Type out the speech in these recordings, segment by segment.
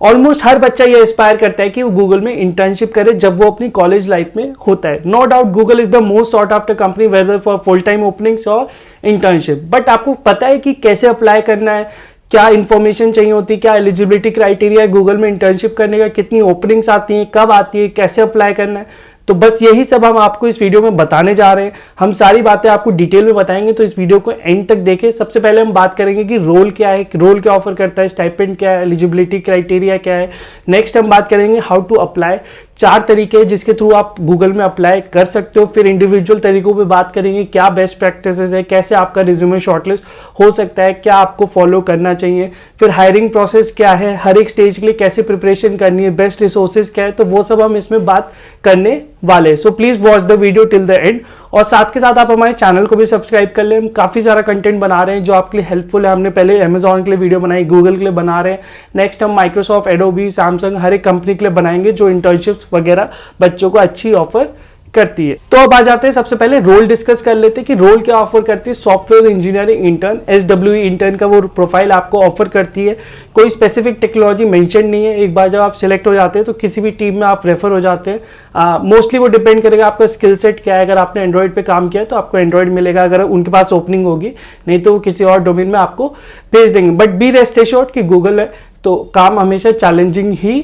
Almost हर बच्चा ये Aspire करता है कि वो गूगल में इंटर्नशिप करे जब वो अपनी कॉलेज लाइफ में होता है। No doubt Google is the most sought after company whether for full time openings और इंटर्नशिप। बट आपको पता है कि कैसे अप्लाई करना है, क्या इन्फॉर्मेशन चाहिए होती है, क्या एलिजिबिलिटी क्राइटेरिया है गूगल में इंटर्नशिप करने का, कितनी ओपनिंग्स आती हैं, कब आती है, कैसे अप्लाई करना है। तो बस यही सब हम आपको इस वीडियो में बताने जा रहे हैं। हम सारी बातें आपको डिटेल में बताएंगे, तो इस वीडियो को एंड तक देखें। सबसे पहले हम बात करेंगे कि रोल क्या है, रोल क्या ऑफर करता है, स्टाइपेंड क्या है, एलिजिबिलिटी क्राइटेरिया क्या है। नेक्स्ट हम बात करेंगे हाउ टू अप्लाई, 4 तरीके जिसके थ्रू आप गूगल में अप्लाई कर सकते हो। फिर इंडिविजुअल तरीकों पे बात करेंगे, क्या बेस्ट प्रैक्टिसेस है, कैसे आपका रिज्यूमे शॉर्टलिस्ट हो सकता है, क्या आपको फॉलो करना चाहिए। फिर हायरिंग प्रोसेस क्या है, हर एक स्टेज के लिए कैसे प्रिपरेशन करनी है, बेस्ट रिसोर्सेज क्या है, तो वो सब हम इसमें बात करने वाले। So please watch the video till the end, और साथ के साथ आप हमारे चैनल को भी सब्सक्राइब कर लें। हम काफी सारा कंटेंट बना रहे हैं जो आपके लिए हेल्पफुल है। हमने पहले अमेजॉन के लिए वीडियो बनाई, गूगल के लिए बना रहे हैं, नेक्स्ट हम माइक्रोसॉफ्ट, एडोबी, सैमसंग, हर एक कंपनी के लिए बनाएंगे जो इंटर्नशिप्स वगैरह बच्चों को अच्छी ऑफर करती है। तो अब आ जाते हैं, सबसे पहले रोल डिस्कस कर लेते हैं कि रोल क्या ऑफर करती है। Software engineering intern, SWE intern का वो प्रोफाइल आपको ऑफर करती है। कोई स्पेसिफिक टेक्नोलॉजी मेंशन नहीं है। एक बार जब आप सिलेक्ट हो जाते हैं तो किसी भी टीम में आप रेफर हो जाते हैं। मोस्टली वो डिपेंड करेगा आपका स्किल सेट क्या है। अगर आपने एंड्रॉइड पे काम किया है तो आपको एंड्रॉइड मिलेगा, अगर उनके पास ओपनिंग होगी, नहीं तो वो किसी और डोमेन में आपको भेज देंगे। बट बी रेस्ट एश्योर्ड कि गूगल है तो काम हमेशा चैलेंजिंग ही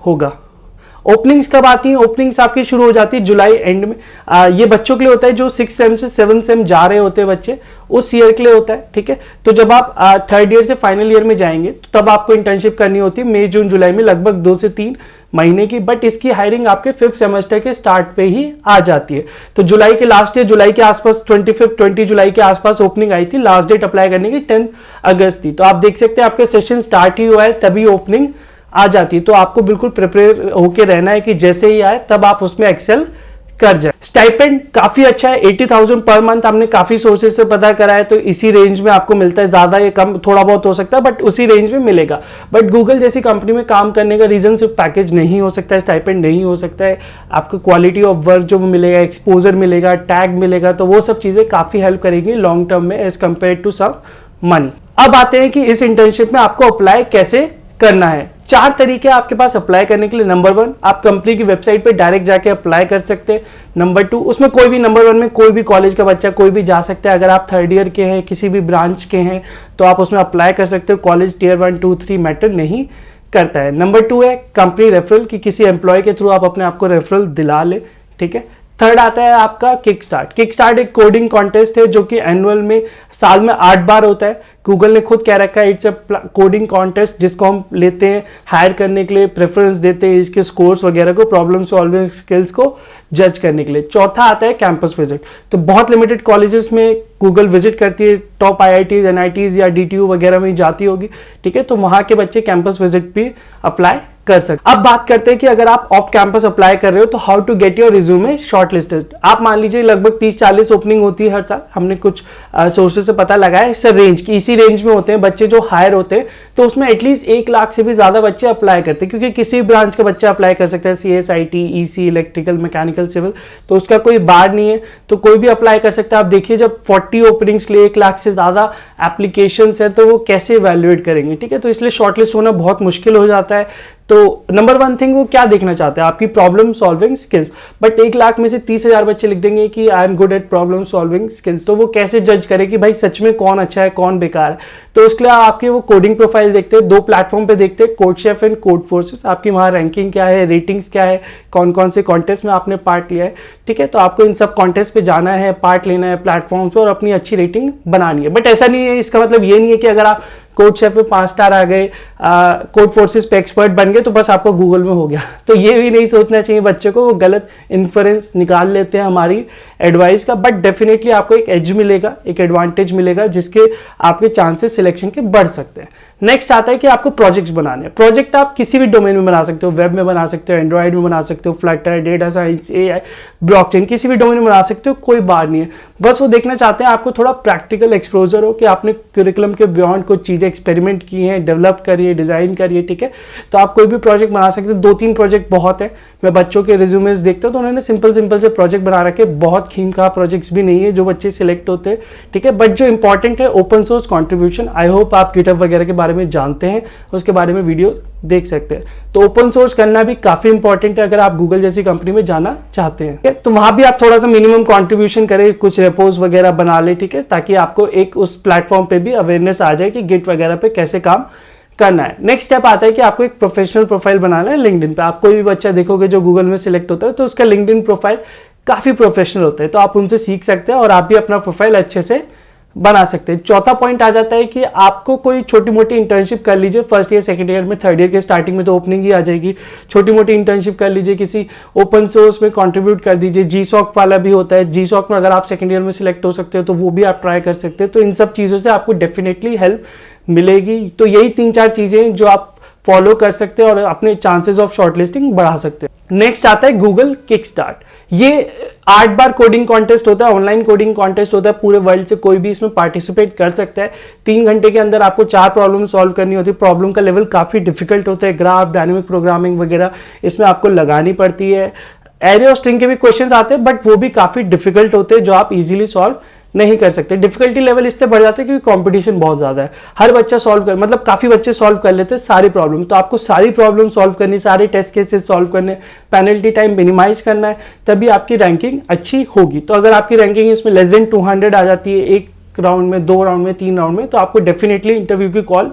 होगा। ओपनिंग्स कब आती हैं? ओपनिंग्स आपकी शुरू हो जाती है जुलाई एंड में। ये बच्चों के लिए होता है जो 6 सेम से 7 सेम जा रहे होते हैं बच्चे, उस ईयर के लिए होता है, ठीक है। तो जब आप 3rd ईयर से फाइनल ईयर में जाएंगे तो तब आपको इंटर्नशिप करनी होती है मई, जून, जुलाई में, लगभग 2 से 3 महीने की। बट इसकी हायरिंग आपके 5th सेमेस्टर के स्टार्ट पे ही आ जाती है। तो जुलाई के लास्ट ईयर, जुलाई के आसपास 20 जुलाई के आसपास ओपनिंग आई थी। लास्ट डेट अप्लाई करने की 10 अगस्त थी। तो आप देख सकते हैं आपके सेशन स्टार्ट ही हुआ है तभी ओपनिंग आ जाती है। तो आपको बिल्कुल प्रिपेयर होके रहना है कि जैसे ही आए तब आप उसमें एक्सेल कर जाए। स्टाइपेंड काफी अच्छा है, 80,000 पर मंथ। हमने काफी सोर्सेज से पता करा है, तो इसी रेंज में आपको मिलता है। ज्यादा या कम थोड़ा बहुत हो सकता है, बट उसी रेंज में मिलेगा। बट गूगल जैसी कंपनी में काम करने का रीजन सिर्फ पैकेज नहीं हो सकता है, स्टाइपेंड नहीं हो सकता है। आपको क्वालिटी ऑफ वर्क जो मिलेगा, एक्सपोजर मिलेगा, टैग मिलेगा, तो वो सब चीजें काफी हेल्प करेंगी लॉन्ग टर्म में as compare to some money. अब आते हैं कि इस इंटर्नशिप में आपको अप्लाई कैसे करना है। 4 तरीके आपके पास अप्लाई करने के लिए। नंबर 1, आप कंपनी की वेबसाइट पे डायरेक्ट जाके अप्लाई कर सकते हैं। नंबर 2, उसमें कोई भी, नंबर 1 में कोई भी कॉलेज का बच्चा कोई भी जा सकता है। अगर आप 3rd ईयर के हैं, किसी भी ब्रांच के हैं, तो आप उसमें अप्लाई कर सकते हो। कॉलेज Tier 1, 2, 3 मैटर नहीं करता है। नंबर 2 है कंपनी रेफरल, कि किसी एम्प्लॉय के थ्रू आप अपने आप को रेफरल दिला ले, ठीक है। 3rd आता है आपका किक स्टार्ट। किक स्टार्ट एक कोडिंग कॉन्टेस्ट है जो कि एनुअल में, साल में 8 बार होता है। गूगल ने खुद कह रखा है इट्स अ कोडिंग कॉन्टेस्ट, जिसको हम लेते हैं हायर करने के लिए, प्रेफरेंस देते हैं इसके स्कोर्स वगैरह को, प्रॉब्लम सॉल्विंग स्किल्स को जज करने के लिए। चौथा आता है कैंपस विजिट। तो बहुत लिमिटेड कॉलेजेस में गूगल विजिट करती है, टॉप IITs, NITs या DTU वगैरह में जाती होगी, ठीक है। तो वहां के बच्चे कैंपस विजिट भी अप्लाई कर सकते। अब बात करते हैं कि अगर आप ऑफ कैंपस अप्लाई कर रहे हो तो how to get your resume shortlisted. आप मान लीजिए लगभग 30-40 ओपनिंग होती है हर साल। हमने कुछ सोर्सेज से पता लगाया सर रेंज की, इसी रेंज में होते हैं बच्चे जो हायर होते हैं। तो उसमें एटलीस्ट 1 लाख से भी ज्यादा बच्चे अप्लाई करते हैं, क्योंकि किसी भी ब्रांच का बच्चा अप्लाई कर सकता है, CS, IT, EC, electrical, mechanical, civil, तो उसका कोई बार नहीं है, तो कोई भी अप्लाई कर सकता है। आप देखिए जब 40 ओपनिंग्स के लिए 1 लाख से ज्यादा एप्लीकेशन है तो वो कैसे इवैल्यूएट करेंगे, ठीक है। तो इसलिए शॉर्टलिस्ट होना बहुत मुश्किल हो जाता है। तो नंबर 1 थिंग, वो क्या देखना चाहते हैं, आपकी problem solving skills. But 1 lakh में से 30,000 बच्चे लिख देंगे कि I am good at problem solving skills, तो वो कैसे जज करे कि भाई सच में कौन अच्छा है कौन बेकार है। तो उसके लिए आपके वो कोडिंग प्रोफाइल देखते हैं, 2 प्लेटफॉर्म पे देखते हैं, कोडशेफ एंड कोडफोर्सेस। आपकी वहाँ रैंकिंग क्या है, रेटिंग्स क्या है, कौन कौन से कॉन्टेस्ट में आपने पार्ट लिया है, ठीक है। तो आपको इन सब कॉन्टेस्ट पे जाना है, पार्ट लेना है प्लेटफॉर्म पे और अपनी अच्छी रेटिंग बनानी है। बट ऐसा नहीं है, इसका मतलब ये नहीं है कि अगर आप कोडशेफ पे 5 स्टार आ गए, कोडफोर्सेस पे एक्सपर्ट बन गए तो बस आपको गूगल में हो गया। तो ये भी नहीं सोचना चाहिए बच्चों को, वो गलत इन्फ्रेंस निकाल लेते हैं हमारी एडवाइस का। बट डेफिनेटली आपको एक एज मिलेगा, एक एडवांटेज मिलेगा, जिसके आपके चांसेस सिलेक्शन के बढ़ सकते हैं। नेक्स्ट आता है कि आपको प्रोजेक्ट्स बनाने हैं। प्रोजेक्ट आप किसी भी डोमेन में बना सकते हो, वेब में बना सकते हो, एंड्रॉइड में बना सकते हो, Flutter, data science, AI, blockchain, किसी भी डोमेन में बना सकते हो, कोई बात नहीं है। बस वो देखना चाहते हैं आपको थोड़ा प्रैक्टिकल एक्सपोजर हो, कि आपने करिकुलम के बियॉन्ड कुछ चीजें एक्सपेरिमेंट की हैं, डेवलप करिए, डिजाइन करिए, ठीक है। तो आप कोई भी प्रोजेक्ट बना सकते हो। 2-3 प्रोजेक्ट बहुत है। मैं बच्चों के रिज्यूमेस देखता हूँ तो उन्होंने सिंपल से प्रोजेक्ट बना रखे, बहुत खीम खा प्रोजेक्ट्स भी नहीं है जो बच्चे सिलेक्ट होते हैं, ठीक है। बट जो इंपॉर्टेंट है open source contribution. I hope आप गिटहब वगैरह के बारे बारे में जानते हैं उसके बारे में वीडियो देख सकते हैं। तो ओपन सोर्स करना भी काफी इंपॉर्टेंट है अगर आप गूगल जैसी कंपनी में जाना चाहते हैं। तो वहां भी आप थोड़ा सा मिनिमम कंट्रीब्यूशन करें, कुछ रेपोज वगैरह बना ले, ठीक है, ताकि आपको एक उस प्लेटफॉर्म पे भी अवेयरनेस आ जाए कि गिट वगैरह पे कैसे काम करना है। नेक्स्ट स्टेप आता है कि आपको एक प्रोफेशनल प्रोफाइल बनाना है लिंक्डइन पे। आप कोई भी बच्चा देखोगे जो गूगल में सिलेक्ट होता है तो उसका लिंक्डइन प्रोफाइल काफी प्रोफेशनल होता है, तो आप उनसे सीख सकते हैं और आप भी अपना प्रोफाइल अच्छे से बना सकते हैं। चौथा पॉइंट आ जाता है कि आपको कोई छोटी मोटी इंटर्नशिप कर लीजिए फर्स्ट ईयर, सेकंड ईयर में, थर्ड ईयर के स्टार्टिंग में तो ओपनिंग ही आ जाएगी। छोटी मोटी इंटर्नशिप कर लीजिए, किसी ओपन सोर्स में कंट्रीब्यूट कर दीजिए। जीसॉक वाला भी होता है, जीसॉक में अगर आप सेकंड ईयर में सिलेक्ट हो सकते हो तो वो भी आप ट्राई कर सकते हैं। तो इन सब चीज़ों से आपको डेफिनेटली हेल्प मिलेगी। तो यही 3-4 चीज़ें जो आप फॉलो कर सकते हैं और अपने चांसेस ऑफ शॉर्टलिस्टिंग बढ़ा सकते हैं। नेक्स्ट आता है गूगल किक स्टार्ट। ये 8 बार कोडिंग कॉन्टेस्ट होता है, ऑनलाइन कोडिंग कॉन्टेस्ट होता है, पूरे वर्ल्ड से कोई भी इसमें पार्टिसिपेट कर सकता है। 3 घंटे के अंदर आपको 4 प्रॉब्लम सॉल्व करनी होती है। प्रॉब्लम का लेवल काफ़ी डिफिकल्ट होता है, ग्राफ, डायनेमिक प्रोग्रामिंग वगैरह इसमें आपको लगानी पड़ती है। एरे और स्ट्रिंग के भी क्वेश्चन आते हैं बट वो भी काफ़ी डिफिकल्ट होते हैं जो आप इजीली सॉल्व नहीं कर सकते। डिफिकल्टी लेवल इससे बढ़ जाता है क्योंकि कंपटीशन बहुत ज्यादा है। हर बच्चा सॉल्व कर, मतलब काफी बच्चे सॉल्व कर लेते हैं सारी प्रॉब्लम, तो आपको सारी प्रॉब्लम सॉल्व करनी, सारे टेस्ट केसेस सॉल्व करने, पेनल्टी टाइम मिनिमाइज करना है, तभी आपकी रैंकिंग अच्छी होगी। तो अगर आपकी रैंकिंग इसमें लेस देन 200 आ जाती है एक राउंड में, 2 राउंड में, 3 राउंड में, तो आपको डेफिनेटली इंटरव्यू की कॉल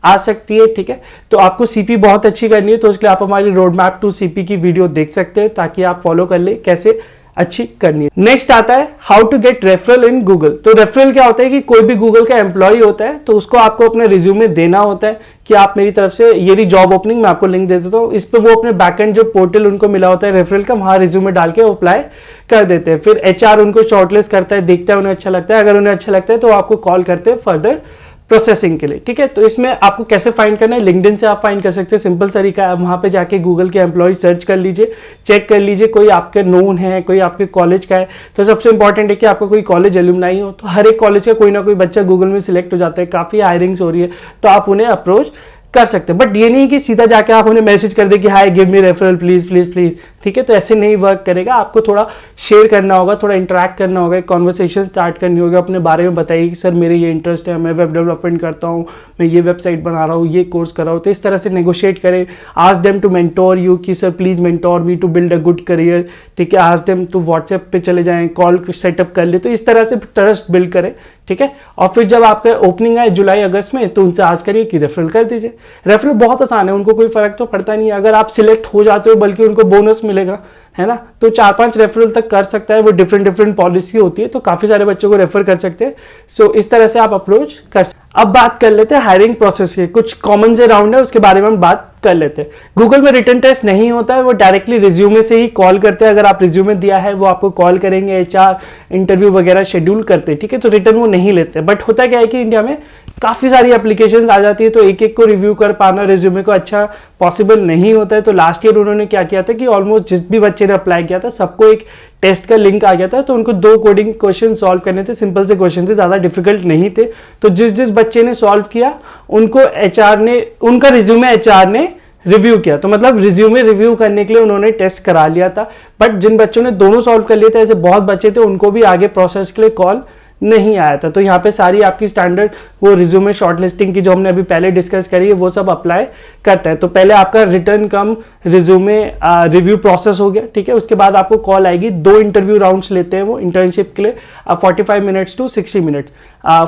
आ सकती है, ठीक है। तो आपको सीपी बहुत अच्छी करनी है, तो उसके लिए आप हमारी रोड मैप टू सीपी की वीडियो देख सकते हैं ताकि आप फॉलो कर ले कैसे अच्छी करनी है। नेक्स्ट आता है how to get referral in Google. तो रेफरल क्या होता है कि कोई भी गूगल का एम्प्लॉय होता है तो उसको आपको अपने रिज्यूमे देना होता है कि आप मेरी तरफ से ये रही जॉब ओपनिंग, मैं आपको लिंक दे देता हूँ, इस पे वो अपने बैकएंड जो पोर्टल उनको मिला होता है रेफरल का, वहां रिज्यूमे डाल के अप्लाई कर देते हैं। फिर एचआर उनको शॉर्टलिस्ट करता है, देखता है उन्हें अच्छा लगता है, अगर उन्हें अच्छा लगता है तो आपको कॉल करते हैं फर्दर प्रोसेसिंग के लिए, ठीक है। तो इसमें आपको कैसे फाइंड करना है, लिंक्डइन से आप फाइंड कर सकते हैं, सिंपल तरीका है। वहां पे जाके गूगल के एम्प्लॉय सर्च कर लीजिए, चेक कर लीजिए कोई आपके नोन है, कोई आपके कॉलेज का है। तो सबसे इंपॉर्टेंट है कि आपका कोई कॉलेज एलुमनाई हो, तो हर एक कॉलेज का कोई ना कोई बच्चा गूगल में सिलेक्ट हो जाता है, काफी हायरिंग्स हो रही है, तो आप उन्हें अप्रोच कर सकते हैं। बट ये नहीं कि सीधा जाके आप उन्हें मैसेज कर दे कि hi give me referral please please please, ठीक है। तो ऐसे नहीं वर्क करेगा, आपको थोड़ा शेयर करना होगा, थोड़ा इंटरेक्ट करना होगा, कॉन्वर्सेशन स्टार्ट करनी होगी, अपने बारे में बताइए कि सर मेरे ये इंटरेस्ट है, मैं वेब डेवलपमेंट करता हूँ, मैं ये वेबसाइट बना रहा हूँ, ये कोर्स कर रहा हूँ। तो इस तरह से नेगोशिएट करें। Ask them to mentor you कि sir please mentor me to build a good career, ठीक है। आस्क देम टू व्हाट्सएप पे चले जाएं, कॉल सेटअप कर ले। तो इस तरह से ट्रस्ट बिल्ड करें, ठीक है। और फिर जब आपका ओपनिंग आए जुलाई अगस्त में तो उनसे आस्क करिए कि रेफरल कर दीजिए। रेफरल बहुत आसान है, उनको कोई फर्क तो पड़ता नहीं है। अगर आप सिलेक्ट हो जाते हो बल्कि उनको बोनस मिलेगा, है ना। तो 4-5 रेफरल तक कर सकता है वो, डिफरेंट पॉलिसी होती है, तो काफी सारे बच्चों को रेफर कर सकते हैं। सो इस तरह से आप अप्रोच कर सकते हैं। अब बात कर लेते हैं हायरिंग प्रोसेस के, कुछ कॉमन से राउंड है उसके बारे में हम बात कर लेते हैं। गूगल में रिटन टेस्ट नहीं होता है, वो डायरेक्टली रिज्यूमे से ही कॉल करते हैं। अगर आप रिज्यूमे दिया है वो आपको कॉल करेंगे, एचआर इंटरव्यू वगैरह शेड्यूल करते हैं, ठीक है। तो रिटर्न वो नहीं लेते। बट होता क्या है कि इंडिया में काफी सारी एप्लीकेशंस आ जाती है, तो एक एक को रिव्यू कर पाना रिज्यूमे को अच्छा पॉसिबल नहीं होता है। तो लास्ट ईयर उन्होंने क्या किया था कि ऑलमोस्ट जिस भी बच्चे ने अप्लाई किया था सबको एक टेस्ट का लिंक आ गया था, तो उनको 2 कोडिंग क्वेश्चन सॉल्व करने थे, सिंपल से क्वेश्चन थे, ज्यादा डिफिकल्ट नहीं थे। तो जिस बच्चे ने सॉल्व किया उनको एचआर ने, उनका रिज्यूमे एचआर ने रिव्यू किया, तो मतलब रिज्यूमे रिव्यू करने के लिए उन्होंने टेस्ट करा लिया था। बट जिन बच्चों ने दोनों सॉल्व कर लिए थे, ऐसे बहुत बच्चे थे, उनको भी आगे प्रोसेस के लिए कॉल नहीं आया था। तो यहाँ पे सारी आपकी स्टैंडर्ड वो रिज्यूमे शॉर्टलिस्टिंग की जो हमने अभी पहले डिस्कस करी है वो सब अप्लाई करता है। तो पहले आपका रिटर्न कम रिज्यूमे रिव्यू प्रोसेस हो गया, ठीक है। उसके बाद आपको कॉल आएगी, 2 इंटरव्यू राउंड्स लेते हैं वो इंटर्नशिप के लिए, 45 minutes to 60 minutes.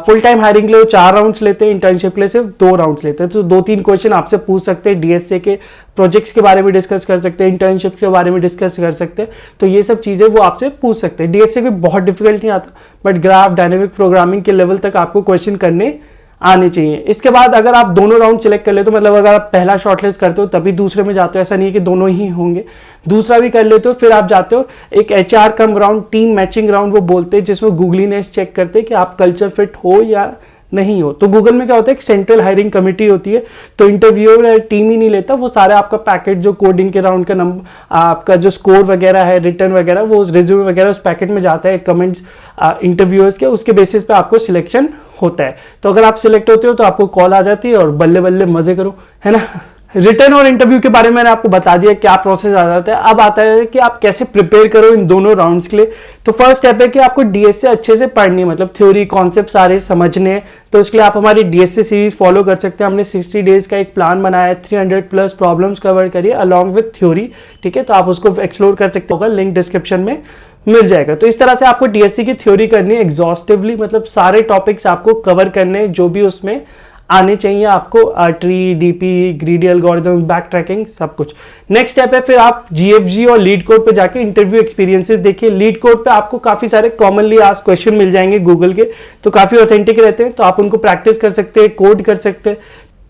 Full time hiring के लिए 4 राउंड्स लेते हैं, इंटर्नशिप के लिए सिर्फ 2 राउंड्स लेते हैं। तो 2-3 क्वेश्चन आपसे पूछ सकते हैं, डीएसए के प्रोजेक्ट्स के बारे में डिस्कस कर सकते हैं, इंटर्नशिप के बारे में डिस्कस कर सकते हैं। तो ये सब चीजें वो आपसे पूछ सकते हैं। डीएसए भी बहुत डिफिकल्ट नहीं आता, बट ग्राफ, डायनेमिक प्रोग्रामिंग के लेवल तक आपको क्वेश्चन करने आने चाहिए। इसके बाद अगर आप दोनों राउंड सिलेक्ट कर ले, तो मतलब अगर आप पहला शॉर्टलिस्ट करते हो तभी दूसरे में जाते हो, ऐसा नहीं है कि दोनों ही होंगे, दूसरा भी कर लेते हो, फिर आप जाते हो एक HR come round, team matching round वो बोलते हैं, जिसमें गूगलीनेस चेक करते हैं कि आप कल्चर फिट हो या नहीं हो। तो गूगल में क्या होता है कि सेंट्रल हायरिंग कमेटी होती है, तो इंटरव्यूअर टीम ही नहीं लेता, वो सारा आपका पैकेट जो कोडिंग के राउंड का नंबर, आपका जो स्कोर वगैरह है, रिटर्न वगैरह, वो रिज्यूमे वगैरह उस पैकेट में जाता है, कमेंट्स इंटरव्यूअर्स के, उसके बेसिस पे आपको सिलेक्शन होता है। तो अगर आप सिलेक्ट होते हो तो आपको कॉल आ जाती है और बल्ले बल्ले मजे करो, है ना। रिटर्न और इंटरव्यू के बारे में मैंने आपको बता दिया क्या प्रोसेस आ जाता है। अब आता है कि आप कैसे प्रिपेयर करो इन दोनों राउंड्स के लिए। तो फर्स्ट स्टेप है कि आपको डीएसए अच्छे से पढ़नी है, मतलब थ्योरी कॉन्सेप्ट सारे समझने हैं। तो उसके लिए आप हमारी डीएसए सीरीज फॉलो कर सकते हैं। हमने 60 डेज का एक प्लान बनाया है, 300+ प्रॉब्लम्स कवर करिए अलॉन्ग विथ थ्योरी, ठीक है। तो आप उसको एक्सप्लोर कर सकते होगा, लिंक डिस्क्रिप्शन में मिल जाएगा। तो इस तरह से आपको डीएससी की थ्योरी करनी है एग्जॉस्टिवली, मतलब सारे टॉपिक्स आपको कवर करने हैं जो भी उसमें आने चाहिए आपको, tree, DP, greedy algorithm, back tracking, सब कुछ। नेक्स्ट स्टेप है फिर आप जीएफजी और लीड कोड पे जाके इंटरव्यू एक्सपीरियंसेस देखिए। लीड कोड पे आपको काफी सारे कॉमनली आस्क्ड क्वेश्चन मिल जाएंगे गूगल के, तो काफी ऑथेंटिक रहते हैं, तो आप उनको प्रैक्टिस कर सकते हैं, कोड कर सकते हैं।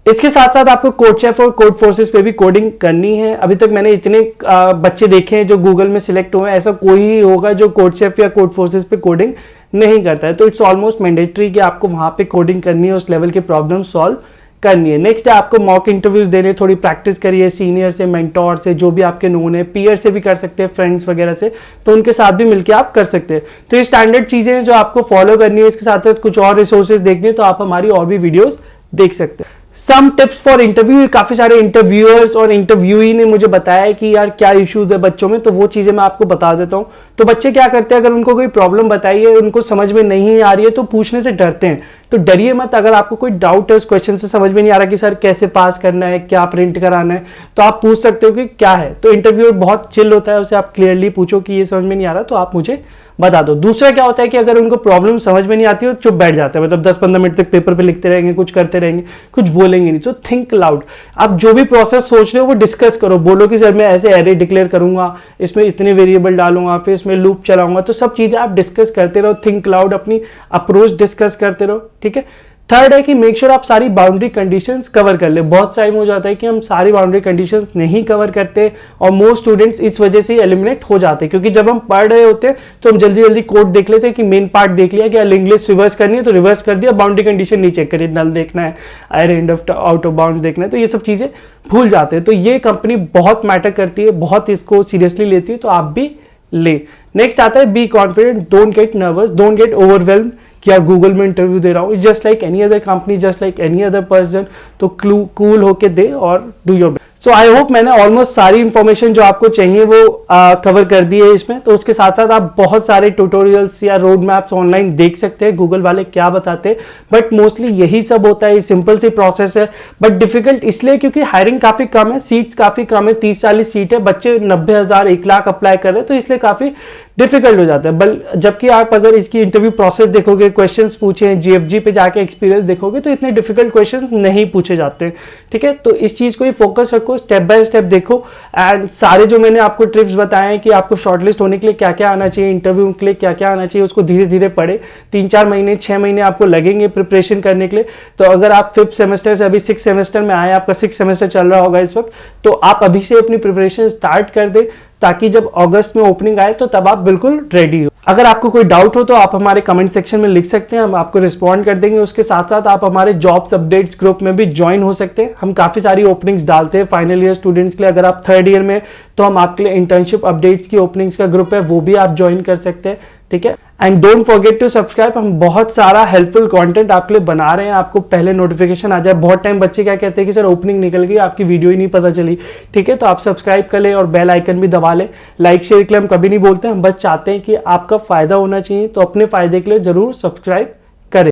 इसके साथ साथ आपको कोडशेफ और कोड फोर्सेस पे भी कोडिंग करनी है। अभी तक मैंने इतने बच्चे देखे हैं जो गूगल में सिलेक्ट हुए हैं, ऐसा कोई ही होगा जो कोडशेफ या कोड फोर्सेस पे कोडिंग नहीं करता है। तो इट्स ऑलमोस्ट मैंडेटरी कि आपको वहां पे कोडिंग करनी है, उस लेवल की प्रॉब्लम सॉल्व करनी है। नेक्स्ट है आपको मॉक इंटरव्यूज देने, थोड़ी प्रैक्टिस करिए सीनियर से, मेंटोर से, जो भी आपके नोन है, पीयर से भी कर सकते हैं, फ्रेंड्स वगैरह से, तो उनके साथ भी मिलकर आप कर सकते हैं। तो ये स्टैंडर्ड चीजें हैं जो आपको फॉलो करनी है। इसके साथ साथ कुछ और रिसोर्सेज देखनी है तो आप हमारी और भी वीडियोस देख सकते हैं। सम टिप्स फॉर इंटरव्यू, काफी सारे इंटरव्यूअर्स और इंटरव्यूई ने मुझे बताया है कि यार क्या इश्यूज है बच्चों में, तो वो चीजें मैं आपको बता देता हूं। तो बच्चे क्या करते हैं, अगर उनको कोई प्रॉब्लम बताई है, उनको समझ में नहीं आ रही है, तो पूछने से डरते हैं। तो डरिए मत, अगर आपको कोई डाउट है उस क्वेश्चन से समझ में नहीं आ रहा कि सर कैसे पास करना है, क्या प्रिंट कराना है, तो आप पूछ सकते हो कि क्या है। तो इंटरव्यूअर बहुत चिल होता है, उसे आप क्लियरली पूछो कि ये समझ में नहीं आ रहा तो आप मुझे बता दो। दूसरा क्या होता है कि अगर उनको प्रॉब्लम समझ में नहीं आती हो, चुप बैठ जाते हैं, मतलब 10-15 मिनट तक पेपर पे लिखते रहेंगे, कुछ करते रहेंगे, कुछ बोलेंगे नहीं। तो थिंक लाउड, आप जो भी प्रोसेस सोच रहे हो वो डिस्कस करो। बोलो कि सर मैं ऐसे एरे डिक्लेयर करूंगा, इसमें इतने वेरिएबल डालूंगा, फिर इसमें लूप चलाऊंगा। तो सब चीजें आप डिस्कस करते रहो, थिंक लाउड, अपनी अप्रोच डिस्कस करते रहो, ठीक है। थर्ड है कि मेक श्योर आप सारी बाउंड्री कंडीशंस कवर कर ले। बहुत टाइम हो जाता है कि हम सारी बाउंड्री कंडीशंस नहीं कवर करते और मोस्ट स्टूडेंट्स इस वजह से एलिमिनेट हो जाते हैं, क्योंकि जब हम पढ़ रहे होते हैं तो हम जल्दी जल्दी कोड देख लेते हैं कि मेन पार्ट देख लिया कि इंग्लिश रिवर्स करनी है तो रिवर्स कर दिया, बाउंड्री कंडीशन नहीं चेक करी, नल देखना है, air end of out of bound देखना है, तो ये सब चीजें भूल जाते हैं। तो ये कंपनी बहुत मैटर करती है, बहुत इसको सीरियसली लेती है, तो आप भी ले। नेक्स्ट आता है be confident, don't get nervous, don't get overwhelm कि यार गूगल में इंटरव्यू दे रहा हूँ, just like any other company, just like any other person. तो कूल होके दे और do your best. So I hope मैंने ऑलमोस्ट सारी इंफॉर्मेशन जो आपको चाहिए वो कवर कर दी है इसमें। तो उसके साथ साथ आप बहुत सारे ट्यूटोरियल्स या रोड मैप्स ऑनलाइन देख सकते हैं, गूगल वाले क्या बताते हैं, बट मोस्टली यही सब होता है। सिंपल सी प्रोसेस है, बट डिफिकल्ट इसलिए क्योंकि हायरिंग काफी कम है, सीट्स काफी कम है, 30-40 सीट है, बच्चे 90,000 1 लाख अप्लाई कर रहे हैं, तो इसलिए काफी डिफिकल्ट हो जाता है। जबकि आप अगर इसकी इंटरव्यू प्रोसेस देखोगे, क्वेश्चंस पूछे, जीएफजी पे जाके एक्सपीरियंस देखोगे, तो इतने डिफिकल्ट क्वेश्चंस नहीं पूछे जाते, ठीक है। तो इस चीज को ही फोकस रखो, स्टेप बाय स्टेप देखो। एंड सारे जो मैंने आपको टिप्स बताए हैं कि आपको शॉर्टलिस्ट होने के लिए क्या क्या आना चाहिए, इंटरव्यू के लिए क्या क्या आना चाहिए, उसको धीरे धीरे पढ़े। 3-4 महीने 6 महीने आपको लगेंगे प्रिपरेशन करने के लिए। तो अगर आप 5th सेमेस्टर से अभी 6th सेमेस्टर में आए, आपका 6th सेमेस्टर चल रहा होगा इस वक्त, तो आप अभी से अपनी प्रिपरेशन स्टार्ट कर दे, ताकि जब अगस्त में ओपनिंग आए तो तब आप बिल्कुल रेडी हो। अगर आपको कोई डाउट हो तो आप हमारे कमेंट सेक्शन में लिख सकते हैं, हम आपको रिस्पॉन्ड कर देंगे। उसके साथ साथ आप हमारे जॉब्स अपडेट्स ग्रुप में भी ज्वाइन हो सकते हैं। हम काफी सारी ओपनिंग्स डालते हैं फाइनल ईयर स्टूडेंट्स के लिए। अगर आप 3rd ईयर में, तो हम आपके लिए इंटर्नशिप अपडेट्स की ओपनिंग्स का ग्रुप है, वो भी आप ज्वाइन कर सकते हैं, ठीक है। And don't forget to subscribe, हम बहुत सारा हेल्पफुल कंटेंट आपके लिए बना रहे हैं, आपको पहले नोटिफिकेशन आ जाए। बहुत टाइम बच्चे क्या कहते हैं कि सर ओपनिंग निकल गई, आपकी वीडियो ही नहीं पता चली, ठीक है। तो आप सब्सक्राइब कर ले और बेल आइकन भी दबा ले। लाइक शेयर के लिए हम कभी नहीं बोलते, हम बस चाहते हैं कि आपका फायदा होना चाहिए, तो अपने फायदे के लिए जरूर सब्सक्राइब